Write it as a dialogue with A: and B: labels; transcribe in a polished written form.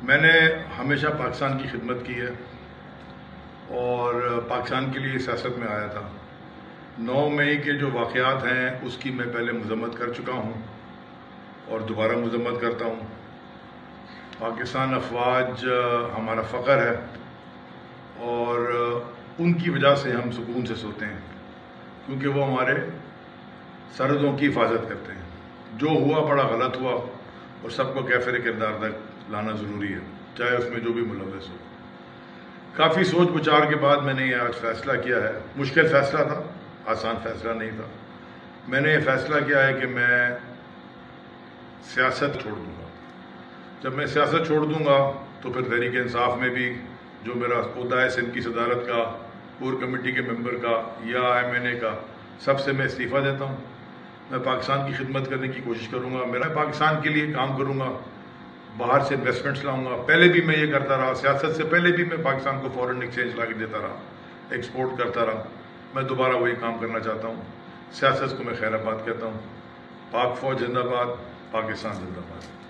A: میں نے ہمیشہ پاکستان کی خدمت کی ہے اور پاکستان کے لیے سیاست میں آیا تھا۔ 9 مئی کے جو واقعات ہیں اس کی میں پہلے مذمت کر چکا ہوں اور دوبارہ مذمت کرتا ہوں۔ پاکستان افواج ہمارا فخر ہے اور ان کی وجہ سے ہم سکون سے سوتے ہیں، کیونکہ وہ ہمارے سرحدوں کی حفاظت کرتے ہیں۔ جو ہوا بڑا غلط ہوا اور سب کو کیفر کردار تک لانا ضروری ہے، چاہے اس میں جو بھی ملوث ہو۔ کافی سوچ بچار کے بعد میں نے یہ آج فیصلہ کیا ہے۔ مشکل فیصلہ تھا، آسان فیصلہ نہیں تھا۔ میں نے یہ فیصلہ کیا ہے کہ میں سیاست چھوڑ دوں گا۔ جب میں سیاست چھوڑ دوں گا تو پھر تحریک انصاف میں بھی جو میرا عہدہ ہے سندھ کی صدارت کا، کور کمیٹی کے ممبر کا یا MNA کا، سب سے میں استعفیٰ دیتا ہوں۔ میں پاکستان کی خدمت کرنے کی کوشش کروں گا، میں پاکستان کے لیے کام کروں گا، باہر سے انویسٹمنٹس لاؤں گا۔ پہلے بھی میں یہ کرتا رہا، سیاست سے پہلے بھی میں پاکستان کو فورن ایکسچینج لا کے دیتا رہا، ایکسپورٹ کرتا رہا۔ میں دوبارہ وہی کام کرنا چاہتا ہوں۔ سیاست کو میں خیر آباد کہتا ہوں۔ پاک فوج زندہ باد، پاکستان زندہ باد۔